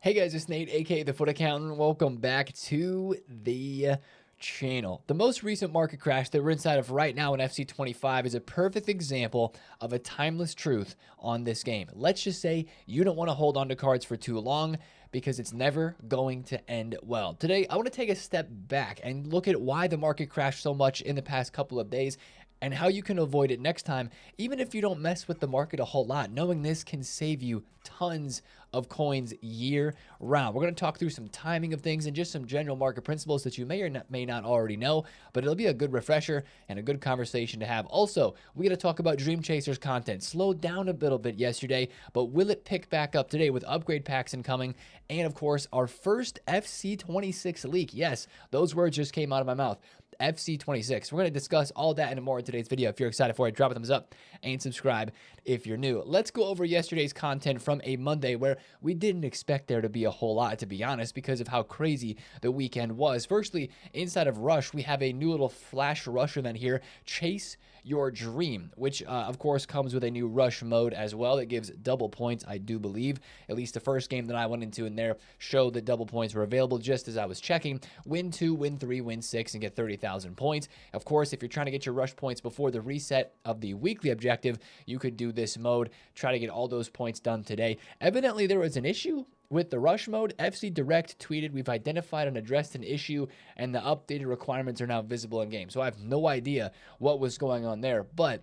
Hey guys, it's Nate, aka TheFutAccountant. Welcome back to the channel. The most recent market crash that we're inside of right now in FC25 is a perfect example of a timeless truth on this game. Let's just say you don't want to hold on to cards for too long because it's never going to end well. Today, I want to take a step back and look at why the market crashed so much in the past couple of days and how you can avoid it next time, even if you don't mess with the market a whole lot. Knowing this can save you tons of coins year round. We're going to talk through some timing of things and just some general market principles that you may or may not already know, but it'll be a good refresher and a good conversation to have. Also, we're going to talk about Dreamchasers content. Slowed down a little bit yesterday, but will it pick back up today with upgrade packs incoming? And of course, our first FC26 leak. Yes, those words just came out of my mouth. FC26. We're going to discuss all that and more in today's video. If you're excited for it, drop a thumbs up and subscribe if you're new. Let's go over yesterday's content from a Monday where we didn't expect there to be a whole lot, to be honest, because of how crazy the weekend was. Firstly, inside of Rush, we have a new little flash rush event here, Chase Your Dream, which of course comes with a new rush mode as well. It gives double points, I do believe. At least the first game that I went into in there showed that double points were available just as I was checking. Win 2, win 3, win 6, and get 30,000 points. Of course, if you're trying to get your rush points before the reset of the weekly objective, you could do this mode, try to get all those points done today. Evidently, there was an issue with the rush mode. FC Direct tweeted, "We've identified and addressed an issue and the updated requirements are now visible in game." So I have no idea what was going on there, but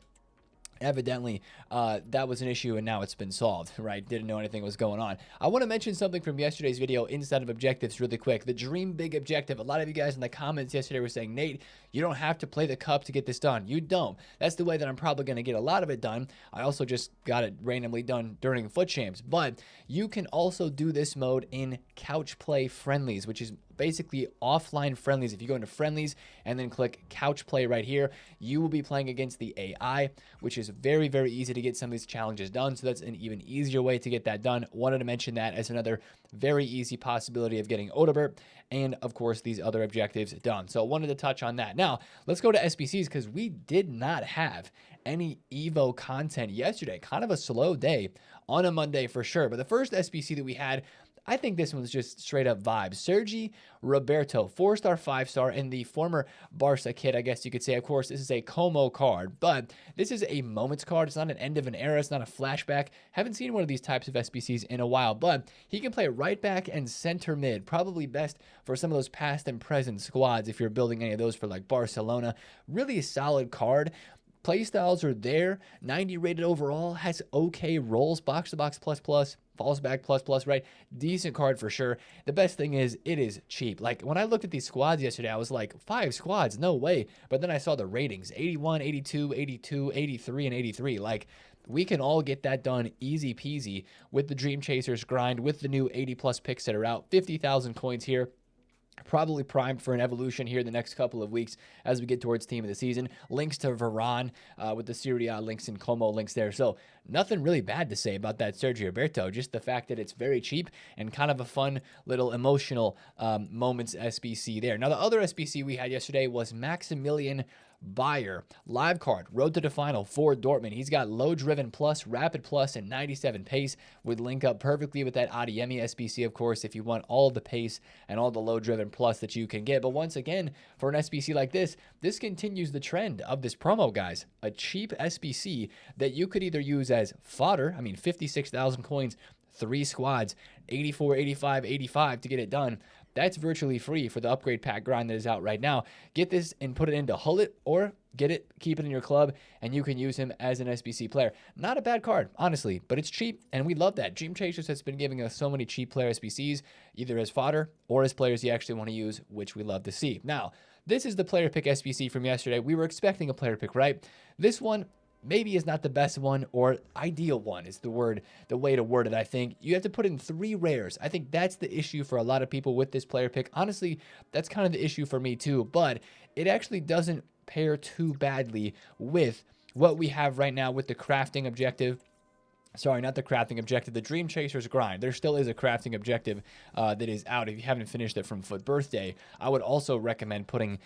evidently that was an issue and now it's been solved, right? Didn't know anything was going on. I want to mention something from yesterday's video inside of objectives really quick. The dream big objective. A lot of you guys in the comments yesterday were saying, Nate, you don't have to play the cup to get this done. You don't. That's the way that I'm probably going to get a lot of it done. I also just got it randomly done during foot champs, but you can also do this mode in couch play friendlies, which is basically offline friendlies. If you go into friendlies and then click couch play right here, you will be playing against the AI, which is very, very easy to get some of these challenges done. So that's an even easier way to get that done. Wanted to mention that as another very easy possibility of getting Odebert and of course these other objectives done. So I wanted to touch on that. Now let's go to SBCs because we did not have any Evo content yesterday. Kind of a slow day on a Monday for sure. But the first SBC that we had, I think this one's just straight up vibes. Sergi, Roberto, 4-star, 5-star, and the former Barca kid, I guess you could say. Of course, this is a Como card, but this is a moments card. It's not an end of an era. It's not a flashback. Haven't seen one of these types of SBCs in a while, but he can play right back and center mid. Probably best for some of those past and present squads if you're building any of those for like Barcelona. Really a solid card. Playstyles are there. 90 rated overall. Has okay rolls. Box to box plus plus. Falls back plus plus, right? Decent card for sure. The best thing is it is cheap. Like when I looked at these squads yesterday, I was like, 5 squads, no way. But then I saw the ratings, 81, 82, 82, 83, and 83. Like we can all get that done easy peasy with the Dreamchasers grind, with the new 80 plus picks that are out. 50,000 coins here. Probably primed for an evolution here the next couple of weeks as we get towards team of the season. Links to Varane with the Serie A links and Como links there. So nothing really bad to say about that Sergi Roberto. Just the fact that it's very cheap and kind of a fun little emotional moments SBC there. Now the other SBC we had yesterday was Maximilian Bayer, live card, road to the final for Dortmund. He's got low driven plus, rapid plus, and 97 pace. Would link up perfectly with that Adiemi SBC, of course, if you want all the pace and all the low driven plus that you can get. But once again, for an SBC like this, this continues the trend of this promo, guys. A cheap SBC that you could either use as fodder. I mean, 56,000 coins, 3 squads, 84, 85, 85 to get it done. That's virtually free for the upgrade pack grind that is out right now. Get this and put it into Hullet or get it, keep it in your club, and you can use him as an SBC player. Not a bad card, honestly, but it's cheap, and we love that. Dreamchasers has been giving us so many cheap player SBCs, either as fodder or as players you actually want to use, which we love to see. Now, this is the player pick SBC from yesterday. We were expecting a player pick, right? This one maybe is not the best one, or ideal one is the way to word it. I think you have to put in 3 rares. I think that's the issue for a lot of people with this player pick. Honestly, that's kind of the issue for me too, but it actually doesn't pair too badly with what we have right now with the crafting objective. Sorry, not the crafting objective, the Dreamchasers grind. There still is a crafting objective that is out. If you haven't finished it from Foot Birthday, I would also recommend putting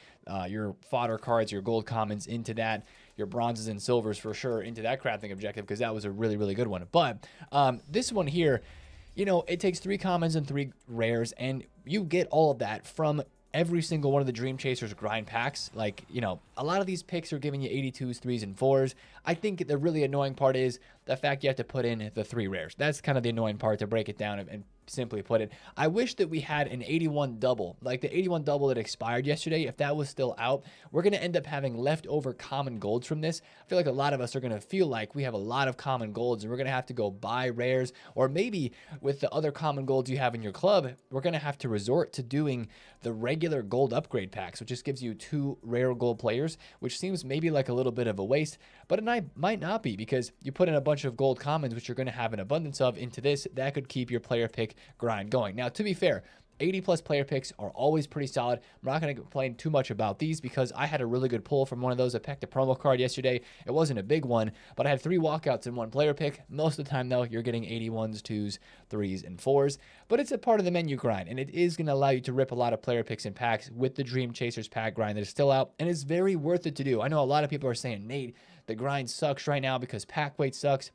your fodder cards, your gold commons into that, your bronzes and silvers for sure into that crafting objective, because that was a really, really good one. But this one here, you know, it takes 3 commons and 3 rares, and you get all of that from every single one of the Dream Chasers grind packs. Like, you know, a lot of these picks are giving you 82s, 3s, and 4s. I think the really annoying part is the fact you have to put in the 3 rares. That's kind of the annoying part, to break it down and simply put it. I wish that we had an 81 double, like the 81 double that expired yesterday. If that was still out, we're going to end up having leftover common golds from this. I feel like a lot of us are going to feel like we have a lot of common golds, and we're going to have to go buy rares, or maybe with the other common golds you have in your club, we're going to have to resort to doing the regular gold upgrade packs, which just gives you 2 rare gold players, which seems maybe like a little bit of a waste, but it might not be, because you put in a bunch of gold commons, which you're going to have an abundance of, into this. That could keep your player pick grind going. Now, to be fair, 80 plus player picks are always pretty solid. I'm not going to complain too much about these, because I had a really good pull from one of those. I picked a promo card yesterday. It wasn't a big one, but I had 3 walkouts in 1 player pick. Most of the time, though, you're getting 81s, 2s, 3s, and 4s. But it's a part of the menu grind, and it is going to allow you to rip a lot of player picks and packs with the Dream Chasers pack grind that is still out, and it's very worth it to do. I know a lot of people are saying, Nate, the grind sucks right now because pack weight sucks.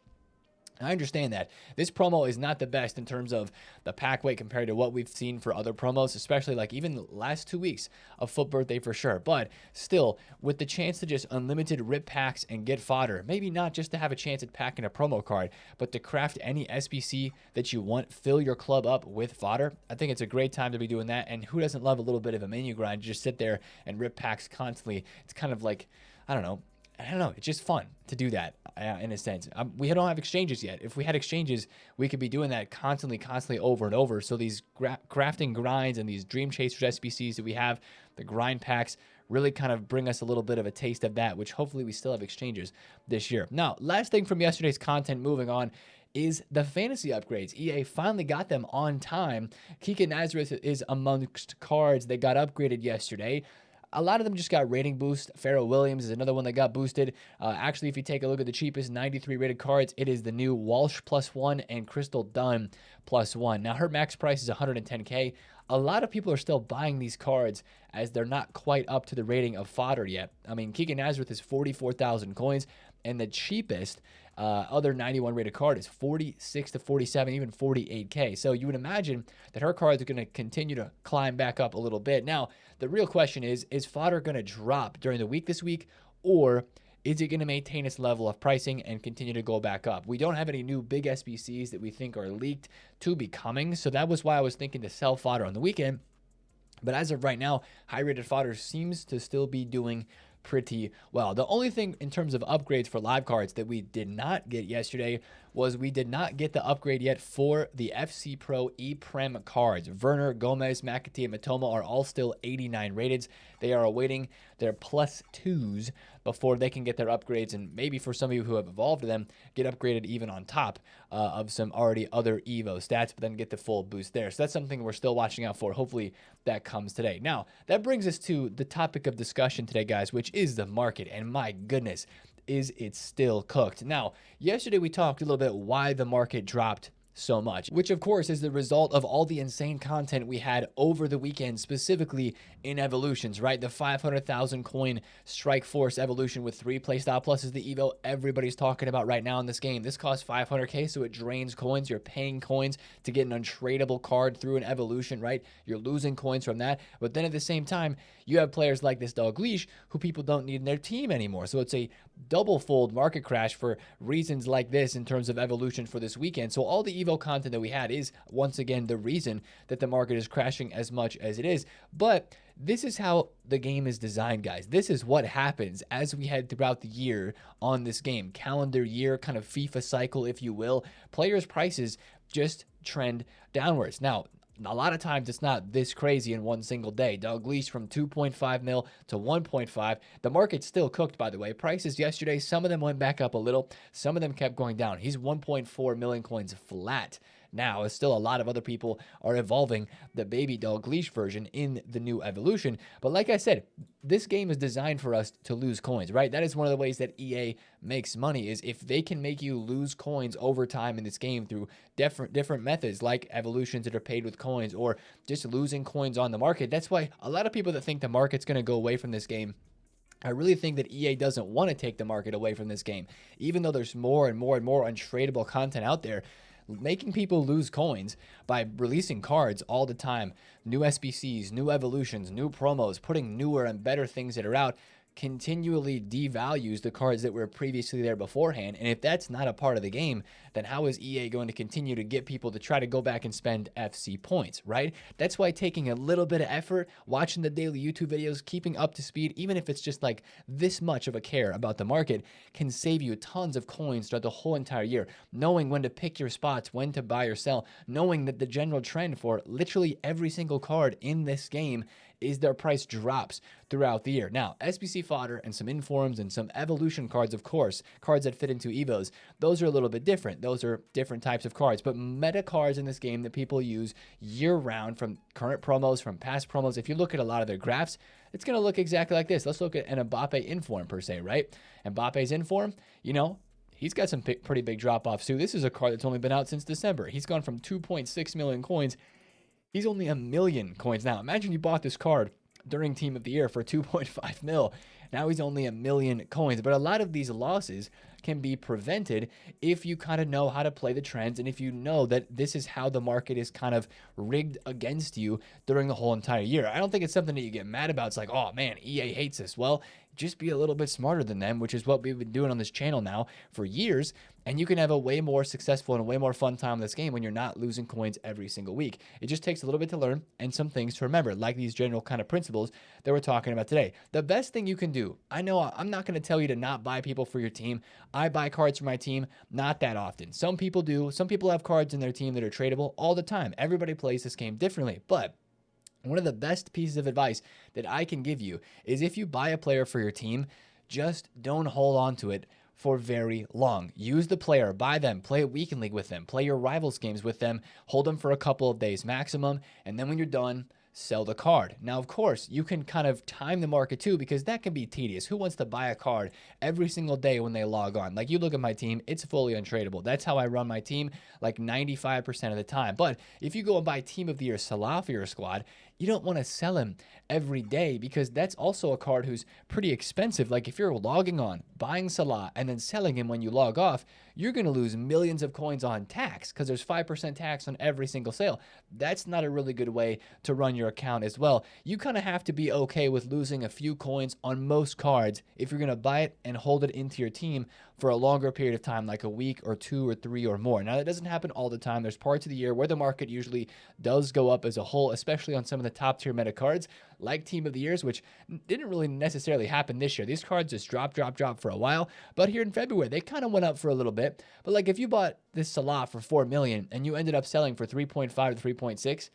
I understand that. This promo is not the best in terms of the pack weight compared to what we've seen for other promos, especially like even the last 2 weeks of Foot Birthday for sure. But still, with the chance to just unlimited rip packs and get fodder, maybe not just to have a chance at packing a promo card, but to craft any SBC that you want, fill your club up with fodder, I think it's a great time to be doing that. And who doesn't love a little bit of a menu grind? Just sit there and rip packs constantly. It's kind of like, I don't know, it's just fun to do that in a sense. We don't have exchanges yet. If we had exchanges, we could be doing that constantly over and over. So these crafting grinds and these Dream Chasers SBCs that we have, the grind packs, really kind of bring us a little bit of a taste of that, which hopefully we still have exchanges this year. Now, last thing from yesterday's content, moving on, is the fantasy upgrades. EA finally got them on time. Keegan Nazareth is amongst cards that got upgraded yesterday. A lot of them just got rating boost. Pharrell Williams is another one that got boosted. Actually, if you take a look at the cheapest 93 rated cards, it is the new Walsh +1 and Crystal Dunn +1. Now, her max price is 110K. A lot of people are still buying these cards as they're not quite up to the rating of fodder yet. I mean, Keegan Nazareth is 44,000 coins, and the cheapest other 91 rated card is 46 to 47, even 48K. So you would imagine that her cards are going to continue to climb back up a little bit. Now, the real question is fodder going to drop during the week this week, or is it going to maintain its level of pricing and continue to go back up? We don't have any new big SBCs that we think are leaked to be coming, so that was why I was thinking to sell fodder on the weekend. But as of right now, high-rated fodder seems to still be doing pretty well. The only thing in terms of upgrades for live cards that we did not get yesterday was we did not get the upgrade yet for the FC Pro E-Prem cards. Werner, Gomez, McAtee, and Matoma are all still 89 rated. They are awaiting their +2s before they can get their upgrades, and maybe for some of you who have evolved them, get upgraded even on top of some already other Evo stats, but then get the full boost there. So that's something we're still watching out for. Hopefully that comes today. Now, that brings us to the topic of discussion today, guys, which is the market. And my goodness, is it still cooked? Now, yesterday we talked a little bit why the market dropped so much, which of course is the result of all the insane content we had over the weekend, specifically in evolutions, right? The 500,000 coin Strike Force evolution with 3 playstyle pluses, the Evo everybody's talking about right now in this game. This costs 500K, so it drains coins. You're paying coins to get an untradeable card through an evolution, right? You're losing coins from that. But then at the same time, you have players like this Dog Leash who people don't need in their team anymore. So it's a double-fold market crash for reasons like this in terms of evolution for this weekend. So all the Evo content that we had is, once again, the reason that the market is crashing as much as it is. But this is how the game is designed, guys. This is what happens as we head throughout the year on this game. Calendar year, kind of FIFA cycle, if you will. Players' prices just trend downwards. Now, a lot of times it's not this crazy in one single day. Dog Leash from 2.5 mil to 1.5. The market's still cooked, by the way. Prices yesterday, some of them went back up a little. Some of them kept going down. He's 1.4 million coins flat. Now, still a lot of other people are evolving the baby Dog Leash version in the new evolution. But like I said, this game is designed for us to lose coins, right? That is one of the ways that EA makes money, is if they can make you lose coins over time in this game through different methods, like evolutions that are paid with coins, or just losing coins on the market. That's why a lot of people that think the market's going to go away from this game, I really think that EA doesn't want to take the market away from this game. Even though there's more and more and more untradeable content out there, making people lose coins by releasing cards all the time, new SBCs, new evolutions, new promos, putting newer and better things that are out, continually devalues the cards that were previously there beforehand. And if that's not a part of the game, then how is EA going to continue to get people to try to go back and spend FC points, right? That's why taking a little bit of effort, watching the daily YouTube videos, keeping up to speed, even if it's just like this much of a care about the market, can save you tons of coins throughout the whole entire year. Knowing when to pick your spots, when to buy or sell, knowing that the general trend for literally every single card in this game is their price drops throughout the year. Now, SBC fodder and some informs and some evolution cards, of course, cards that fit into Evos, those are a little bit different. Those are different types of cards, but meta cards in this game that people use year round from current promos, from past promos. If you look at a lot of their graphs, it's going to look exactly like this. Let's look at an Mbappe inform per se, right? Mbappe's inform, you know, he's got some pretty big drop-offs too. This is a card that's only been out since December. He's gone from 2.6 million coins. He's only 1 million coins now. Imagine you bought this card during Team of the Year for 2.5 mil. Now he's only 1 million coins. But a lot of these losses can be prevented if you kind of know how to play the trends and if you know that this is how the market is kind of rigged against you during the whole entire year. I don't think it's something that you get mad about. It's like, oh man, EA hates us. Well, just be a little bit smarter than them, which is what we've been doing on this channel now for years. And you can have a way more successful and a way more fun time in this game when you're not losing coins every single week. It just takes a little bit to learn and some things to remember, like these general kind of principles that we're talking about today. The best thing you can do, I know I'm not going to tell you to not buy people for your team. I buy cards for my team, not that often. Some people do. Some people have cards in their team that are tradable all the time. Everybody plays this game differently, but one of the best pieces of advice that I can give you is if you buy a player for your team, just don't hold on to it for very long. Use the player, buy them, play a weekend league with them, play your rivals games with them, hold them for a couple of days maximum, and then when you're done, sell the card. Now, of course, you can kind of time the market too, because that can be tedious. Who wants to buy a card every single day when they log on? Like, you look at my team, it's fully untradeable. That's how I run my team like 95% of the time. But if you go and buy Team of the Year Salah for your squad, you don't want to sell him every day because that's also a card who's pretty expensive. Like, if you're logging on, buying Salah, and then selling him when you log off, you're going to lose millions of coins on tax because there's 5% tax on every single sale. That's not a really good way to run your account as well. You kind of have to be okay with losing a few coins on most cards if you're going to buy it and hold it into your team for a longer period of time, like a week or 2 or 3 or more. Now, that doesn't happen all the time. There's parts of the year where the market usually does go up as a whole, especially on some of the top tier meta cards like Team of the Years, which didn't really necessarily happen this year. These cards just drop for a while, but here in February, they kind of went up for a little bit. But like, if you bought this Salah for 4 million and you ended up selling for 3.5 to 3.6,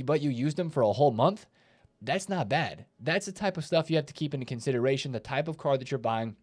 but you used them for a whole month, that's not bad. That's the type of stuff you have to keep into consideration, the type of card that you're buying,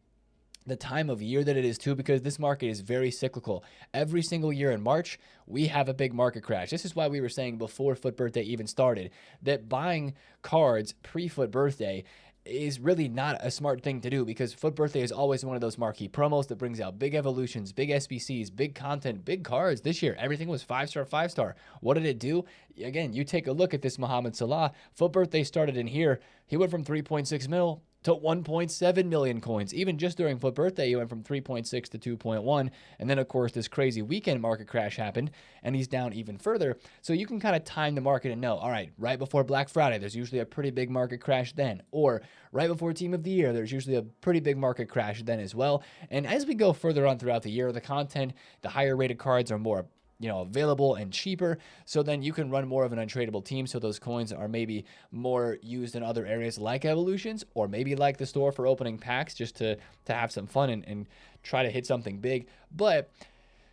the time of year that it is too, because this market is very cyclical. Every single year in March, we have a big market crash. This is why we were saying before Foot Birthday even started that buying cards pre-Foot Birthday is really not a smart thing to do, because Foot Birthday is always one of those marquee promos that brings out big evolutions, big SBCs, big content, big cards. This year, everything was 5-star, 5-star. What did it do? Again, you take a look at this Mohamed Salah. Foot Birthday started in here. He went from 3.6 mil to 1.7 million coins. Even just during Foot Birthday, he went from 3.6 to 2.1. And then, of course, this crazy weekend market crash happened, and he's down even further. So you can kind of time the market and know, all right, right before Black Friday, there's usually a pretty big market crash then. Or right before Team of the Year, there's usually a pretty big market crash then as well. And as we go further on throughout the year, the content, the higher rated cards are more available and cheaper, so then you can run more of an untradeable team, so those coins are maybe more used in other areas like evolutions, or maybe like the store for opening packs just to have some fun and try to hit something big. But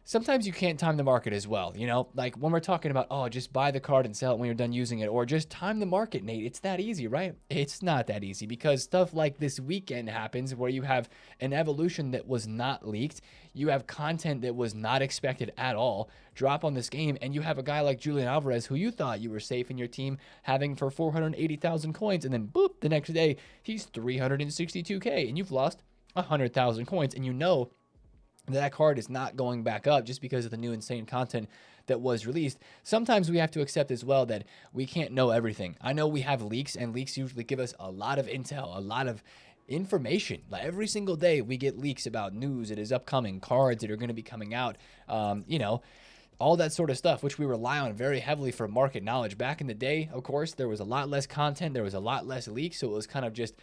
sometimes you can't time the market as well, like when we're talking about, oh, just buy the card and sell it when you're done using it, or just time the market, Nate. It's that easy, right? It's not that easy, because stuff like this weekend happens where you have an evolution that was not leaked, you have content that was not expected at all drop on this game, and you have a guy like Julian Alvarez who you thought you were safe in your team having for 480,000 coins, and then boop, the next day he's 362k and you've lost 100,000 coins, and that card is not going back up just because of the new insane content that was released. Sometimes we have to accept as well that we can't know everything. I know we have leaks, and leaks usually give us a lot of intel, a lot of information. Like, every single day we get leaks about news that is upcoming, cards that are going to be coming out, all that sort of stuff, which we rely on very heavily for market knowledge. Back in the day, of course, there was a lot less content, there was a lot less leaks, so it was kind of just,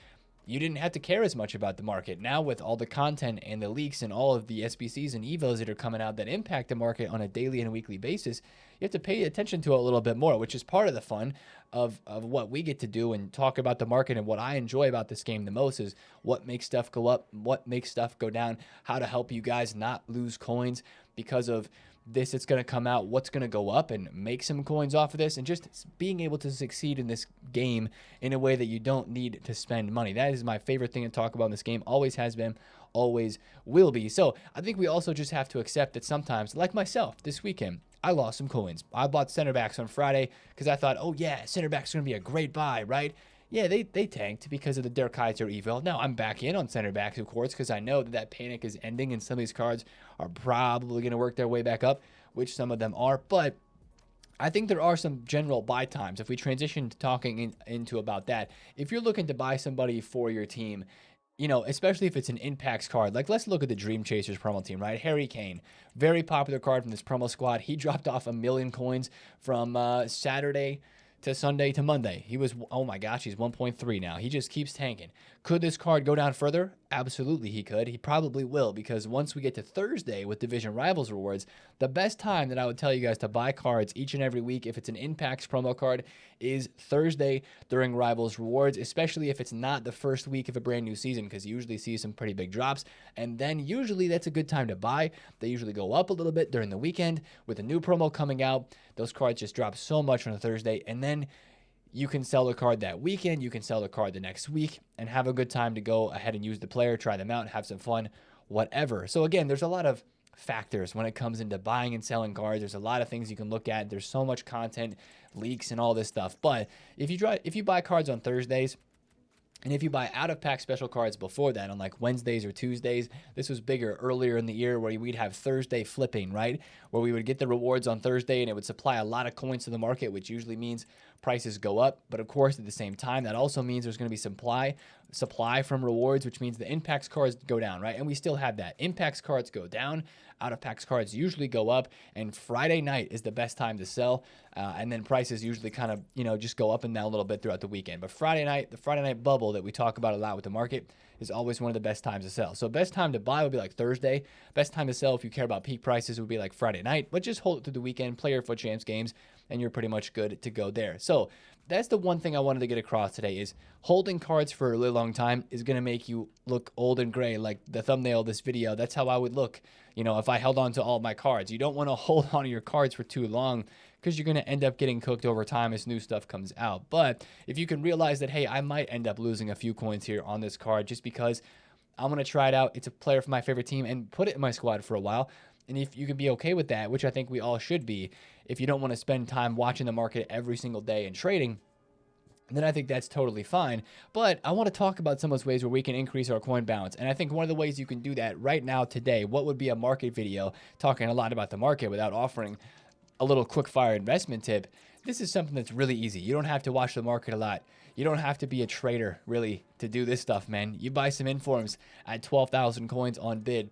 you didn't have to care as much about the market. Now with all the content and the leaks and all of the SBCs and EVOs that are coming out that impact the market on a daily and weekly basis, you have to pay attention to it a little bit more, which is part of the fun of what we get to do and talk about the market. And what I enjoy about this game the most is what makes stuff go up, what makes stuff go down, how to help you guys not lose coins because of this. It's going to come out, what's going to go up, and make some coins off of this, and just being able to succeed in this game in a way that you don't need to spend money. That is my favorite thing to talk about in this game. Always has been, always will be. So I think we also just have to accept that sometimes, like myself this weekend, I lost some coins. I bought center backs on Friday because I thought, oh yeah, center backs are going to be a great buy, right? Yeah, they tanked because of the Der Kaiser eval. Now I'm back in on center backs, of course, because I know that panic is ending and some of these cards are probably going to work their way back up, which some of them are. But I think there are some general buy times. If we transition to talking into about that, if you're looking to buy somebody for your team, you know, especially if it's an impacts card, like let's look at the Dreamchasers promo team, right? Harry Kane, very popular card from this promo squad. He dropped off 1 million coins from Saturday to Sunday to Monday. He was, oh my gosh, he's 1.3 now. He just keeps tanking. Could this card go down further? Absolutely he could. He probably will, because once we get to Thursday with Division Rivals rewards, the best time that I would tell you guys to buy cards each and every week if it's an Impacts promo card is Thursday during Rivals rewards, especially if it's not the first week of a brand new season, because you usually see some pretty big drops, and then usually that's a good time to buy. They usually go up a little bit during the weekend with a new promo coming out. Those cards just drop so much on a Thursday, and then you can sell the card that weekend, you can sell the card the next week, and have a good time to go ahead and use the player, try them out, have some fun, whatever. So again, there's a lot of factors when it comes into buying and selling cards. There's a lot of things you can look at. There's so much content, leaks, and all this stuff. But if you buy cards on Thursdays, and if you buy out-of-pack special cards before that, on like Wednesdays or Tuesdays, this was bigger earlier in the year where we'd have Thursday flipping, right? Where we would get the rewards on Thursday and it would supply a lot of coins to the market, which usually means prices go up. But of course, at the same time, that also means there's going to be supply from rewards, which means the impacts cards go down, right? And we still have that. Impacts cards go down, out-of-packs cards usually go up, and Friday night is the best time to sell. And then prices usually kind of, you know, just go up and down a little bit throughout the weekend. But Friday night, the Friday night bubble that we talk about a lot with the market, is always one of the best times to sell. So best time to buy would be like Thursday. Best time to sell if you care about peak prices would be like Friday night. But just hold it through the weekend, play your Foot Champs games, and you're pretty much good to go there. So that's the one thing I wanted to get across today, is holding cards for a really long time is going to make you look old and gray, like the thumbnail of this video. That's how I would look, you know, if I held on to all my cards. You don't want to hold on to your cards for too long, because you're going to end up getting cooked over time as new stuff comes out. But if you can realize that, hey, I might end up losing a few coins here on this card just because I'm going to try it out, it's a player from my favorite team, and put it in my squad for a while. And if you can be okay with that, which I think we all should be, if you don't want to spend time watching the market every single day and trading, then I think that's totally fine. But I want to talk about some of those ways where we can increase our coin balance. And I think one of the ways you can do that right now today, what would be a market video talking a lot about the market without offering a little quick fire investment tip, this is something that's really easy. You don't have to watch the market a lot. You don't have to be a trader really to do this stuff, man. You buy some informs at 12,000 coins on bid,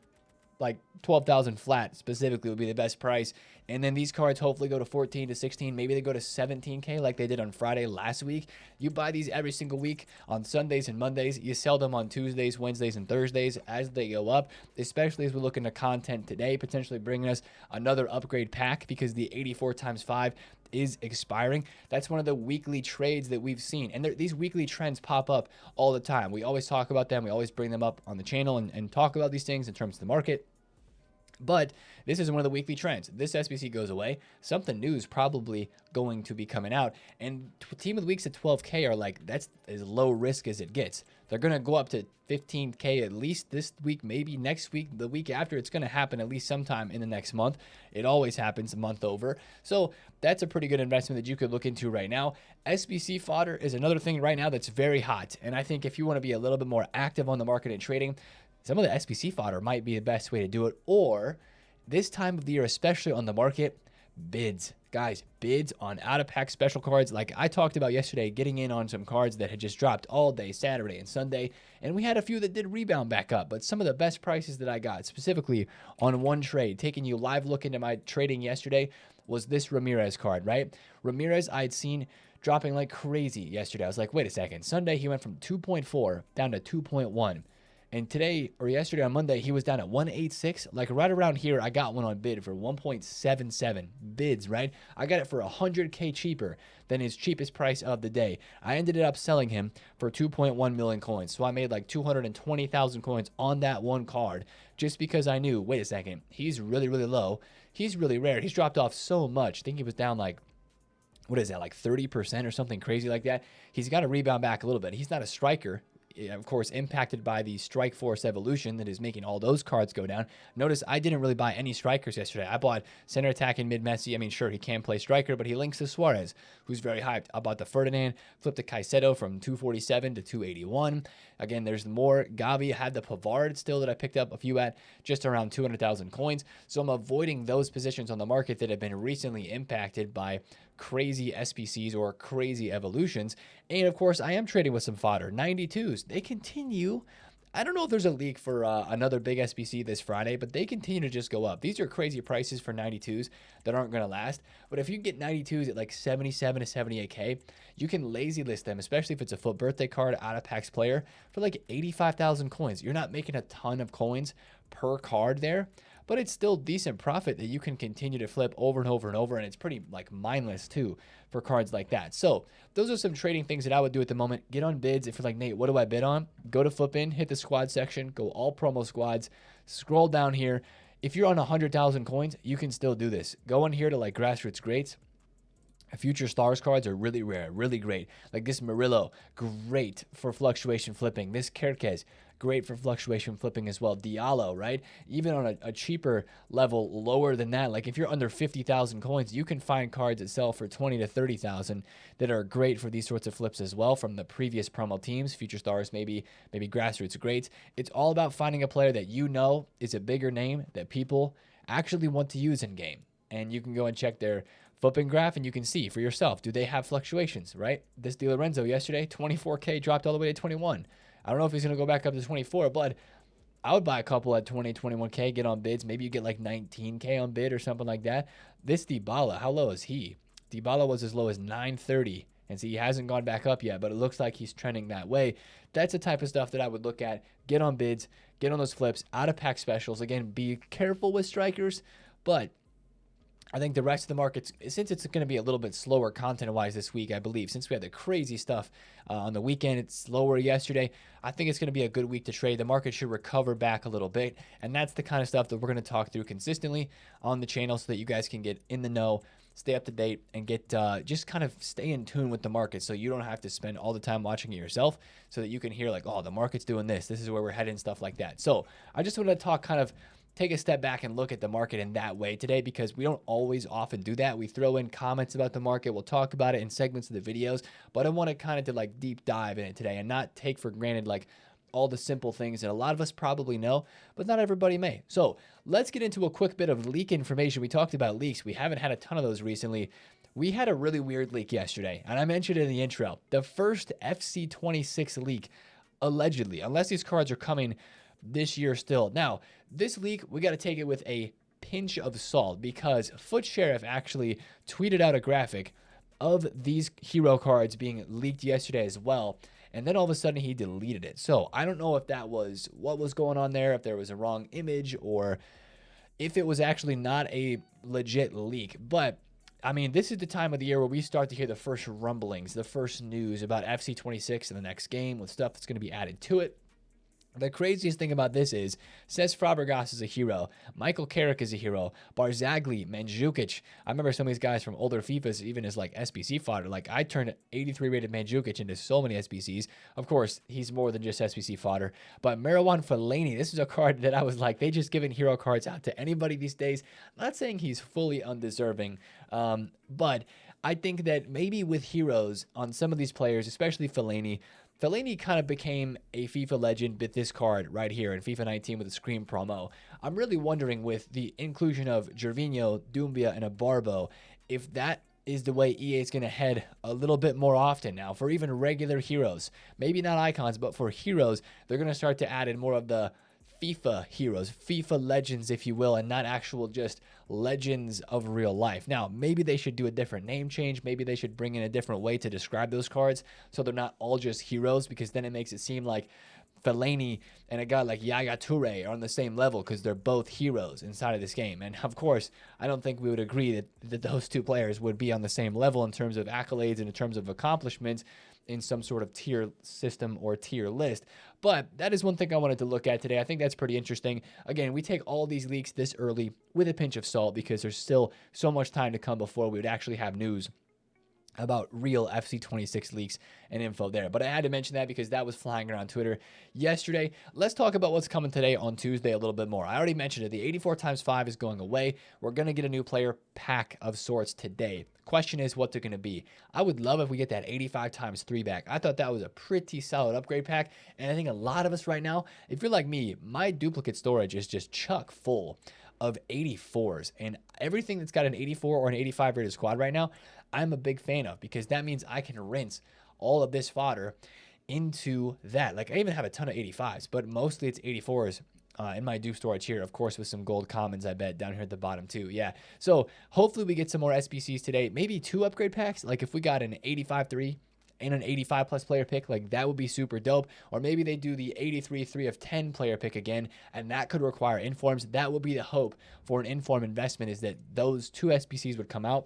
like 12,000 flat specifically would be the best price. And then these cards hopefully go to 14 to 16, maybe they go to 17K like they did on Friday last week. You buy these every single week on Sundays and Mondays. You sell them on Tuesdays, Wednesdays, and Thursdays as they go up, especially as we look into content today, potentially bringing us another upgrade pack because the 84 times 5 is expiring. That's one of the weekly trades that we've seen. And these weekly trends pop up all the time. We always talk about them. We always bring them up on the channel and talk about these things in terms of the market. But this is one of the weekly trends. This SBC goes away. Something new is probably going to be coming out. And Team of the Weeks at 12K are like, that's as low risk as it gets. They're going to go up to 15K at least this week, maybe next week, the week after. It's going to happen at least sometime in the next month. It always happens a month over. So that's a pretty good investment that you could look into right now. SBC fodder is another thing right now that's very hot. And I think if you want to be a little bit more active on the market and trading, some of the SBC fodder might be the best way to do it. Or this time of the year, especially on the market, bids. Guys, bids on out-of-pack special cards like I talked about yesterday, getting in on some cards that had just dropped all day Saturday and Sunday, and we had a few that did rebound back up, but some of the best prices that I got, specifically on one trade, taking you live look into my trading yesterday, was this Ramirez card, right? Ramirez I had seen dropping like crazy yesterday. I was like, wait a second. Sunday, he went from 2.4 down to 2.1. And today, or yesterday on Monday, he was down at 186. Like right around here, I got one on bid for 1.77 bids, right? I got it for 100K cheaper than his cheapest price of the day. I ended up selling him for 2.1 million coins. So I made like 220,000 coins on that one card just because I knew, wait a second, he's really, really low. He's really rare. He's dropped off so much. I think he was down like, what is that, like 30% or something crazy like that. He's got to rebound back a little bit. He's not a striker. Of course, impacted by the Strike Force evolution that is making all those cards go down. Notice I didn't really buy any strikers yesterday. I bought center attacking mid Messi. I mean, sure, he can play striker, but he links to Suarez, who's very hyped. I bought the Ferdinand, flipped the Caicedo from 247 to 281. Again, there's more. Gavi had the Pavard still that I picked up a few at just around 200,000 coins. So I'm avoiding those positions on the market that have been recently impacted by crazy SPCs or crazy evolutions. And of course, I am trading with some fodder. 92s, they continue. I don't know if there's a leak for another big SPC this Friday, but they continue to just go up. These are crazy prices for 92s that aren't going to last. But if you can get 92s at like 77 to 78K, you can lazy list them, especially if it's a FUT birthday card out of packs player, for like 85,000 coins. You're not making a ton of coins per card there, but it's still decent profit that you can continue to flip over and over and over, and it's pretty like mindless too for cards like that. So those are some trading things that I would do at the moment. Get on bids. If you're like, Nate, what do I bid on? Go to Flipin, hit the squad section, go all promo squads, scroll down here. If you're on 100,000 coins, you can still do this. Go in here to like grassroots greats. Future stars cards are really rare, really great. Like this Murillo, great for fluctuation flipping. This Kerkez, great for fluctuation flipping as well. Diallo, right? Even on a cheaper level, lower than that, like if you're under 50,000 coins, you can find cards that sell for 20 to 30,000 that are great for these sorts of flips as well from the previous promo teams, future stars, maybe grassroots greats. It's all about finding a player that you know is a bigger name that people actually want to use in game. And you can go and check their flipping graph and you can see for yourself, do they have fluctuations, right? This Di Lorenzo yesterday, 24K dropped all the way to 21. I don't know if he's going to go back up to 24, but I would buy a couple at 20, 21K, get on bids. Maybe you get like 19K on bid or something like that. This Dybala, how low is he? Dybala was as low as 930, and see, he hasn't gone back up yet, but it looks like he's trending that way. That's the type of stuff that I would look at. Get on bids, get on those flips, out of pack specials. Again, be careful with strikers, but I think the rest of the market, since it's going to be a little bit slower content-wise this week, I believe, since we had the crazy stuff on the weekend, it's slower yesterday, I think it's going to be a good week to trade. The market should recover back a little bit, and that's the kind of stuff that we're going to talk through consistently on the channel so that you guys can get in the know, stay up to date, and get just kind of stay in tune with the market so you don't have to spend all the time watching it yourself, so that you can hear like, oh, the market's doing this is where we're heading, stuff like that. So I just want to talk kind of take a step back and look at the market in that way today, because we don't always often do that. We throw in comments about the market. We'll talk about it in segments of the videos, but I want to kind of to like deep dive in it today and not take for granted like all the simple things that a lot of us probably know, but not everybody may. So let's get into a quick bit of leak information. We talked about leaks. We haven't had a ton of those recently. We had a really weird leak yesterday, and I mentioned it in the intro. The first FC26 leak, allegedly, unless these cards are coming this year still. Now, this leak, we got to take it with a pinch of salt, because Foot Sheriff actually tweeted out a graphic of these hero cards being leaked yesterday as well, and then all of a sudden he deleted it. So I don't know if that was what was going on there, if there was a wrong image, or if it was actually not a legit leak. But I mean, this is the time of the year where we start to hear the first rumblings, the first news about FC26 in the next game with stuff that's going to be added to it. The craziest thing about this is, says Fabregas is a hero, Michael Carrick is a hero, Barzagli, Mandzukic. I remember some of these guys from older FIFAs, even as like SBC fodder. Like I turned 83 rated Mandzukic into so many SBCs. Of course, he's more than just SBC fodder. But Marouane Fellaini, this is a card that I was like, they just giving hero cards out to anybody these days. I'm not saying he's fully undeserving, but I think that maybe with heroes on some of these players, especially Fellaini kind of became a FIFA legend with this card right here in FIFA 19 with the Scream promo. I'm really wondering, with the inclusion of Gervinho, Doumbia, and Abarbo, if that is the way EA is going to head a little bit more often now for even regular heroes, maybe not icons, but for heroes, they're going to start to add in more of the FIFA heroes, FIFA legends, if you will, and not actual just legends of real life. Now, maybe they should do a different name change. Maybe they should bring in a different way to describe those cards so they're not all just heroes, because then it makes it seem like Fellaini and a guy like Yaya Toure are on the same level because they're both heroes inside of this game. And of course, I don't think we would agree that those two players would be on the same level in terms of accolades and in terms of accomplishments in some sort of tier system or tier list. But that is one thing I wanted to look at today. I think that's pretty interesting. Again, we take all these leaks this early with a pinch of salt because there's still so much time to come before we would actually have news about real FC26 leaks and info there. But I had to mention that because that was flying around Twitter yesterday. Let's talk about what's coming today on Tuesday a little bit more. I already mentioned it. The 84x5 is going away. We're going to get a new player pack of sorts today. Question is what they're going to be. I would love if we get that 85x3 back. I thought that was a pretty solid upgrade pack. And I think a lot of us right now, if you're like me, my duplicate storage is just chock full of 84s, and everything that's got an 84 or an 85 rated squad right now, I'm a big fan of, because that means I can rinse all of this fodder into that. Like, I even have a ton of 85s, but mostly it's 84s in my dupe storage here, of course, with some gold commons, I bet, down here at the bottom too. Yeah, so hopefully we get some more SBCs today, maybe 2 upgrade packs. Like if we got an 85-3 and an 85 plus player pick, like that would be super dope. Or maybe they do the 83 3 of 10 player pick again, and that could require informs. That would be the hope for an inform investment, is that those 2 SBCs would come out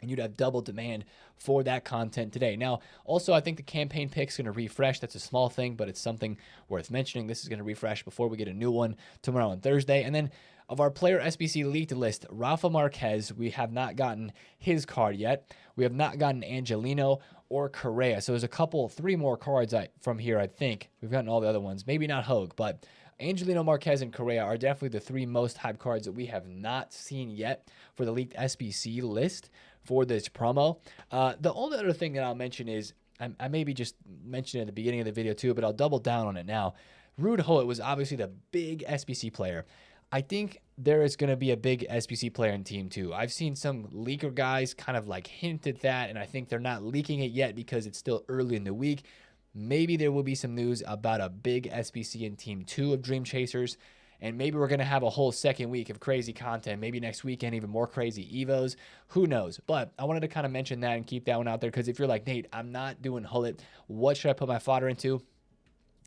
and you'd have double demand for that content today. Now, also, I think the campaign pick is going to refresh. That's a small thing, but it's something worth mentioning. This is going to refresh before we get a new one tomorrow on Thursday. And then of our player SBC leaked list, Rafa Marquez, we have not gotten his card yet. We have not gotten Angelino or Correa. So there's a couple, 3 more cards from here, I think. We've gotten all the other ones. Maybe not Hogue, but Angelino, Marquez, and Correa are definitely the 3 most hyped cards that we have not seen yet for the leaked SBC list for this promo. The only other thing that I'll mention is, I maybe just mentioned it at the beginning of the video too, but I'll double down on it now. Ruud Gullit was obviously the big SBC player. I think there is going to be a big SBC player in Team 2. I've seen some leaker guys kind of like hint at that, and I think they're not leaking it yet because it's still early in the week. Maybe there will be some news about a big SBC in Team 2 of Dreamchasers, and maybe we're going to have a whole second week of crazy content. Maybe next weekend, even more crazy Evos. Who knows? But I wanted to kind of mention that and keep that one out there, because if you're like, Nate, I'm not doing Gullit, what should I put my fodder into?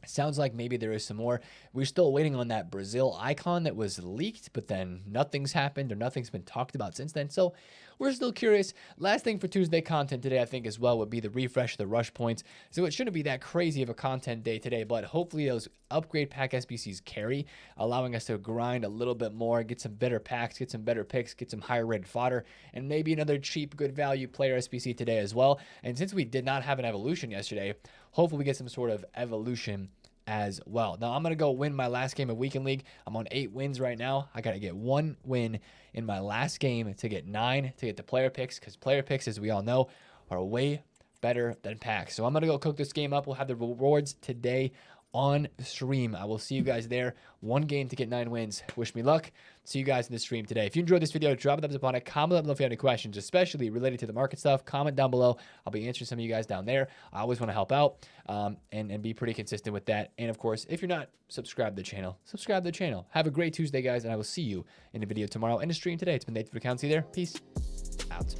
Sounds like maybe there is some more. We're still waiting on that Brazil icon that was leaked, but then nothing's happened or nothing's been talked about since then. So we're still curious. Last thing for Tuesday content today, I think, as well, would be the refresh of the rush points. So it shouldn't be that crazy of a content day today, but hopefully those upgrade pack SBCs carry, allowing us to grind a little bit more, get some better packs, get some better picks, get some higher rated fodder, and maybe another cheap, good value player SBC today as well. And since we did not have an evolution yesterday, hopefully we get some sort of evolution as well. Now I'm going to go win my last game of Weekend League. I'm on 8 wins right now. I got to get 1 win in my last game to get 9 to get the player picks, because player picks, as we all know, are way better than packs. So I'm going to go cook this game up. We'll have the rewards today on stream. I will see you guys there. 1 game to get 9 wins. Wish me luck. See you guys in the stream today. If you enjoyed this video, drop a thumbs up on it. Comment down below if you have any questions, especially related to the market stuff. Comment down below. I'll be answering some of you guys down there. I always want to help out and be pretty consistent with that. And of course, if you're not subscribed to the channel, subscribe to the channel. Have a great Tuesday, guys, and I will see you in the video tomorrow and the stream today. It's been TheFutAccountant. See you there. Peace out.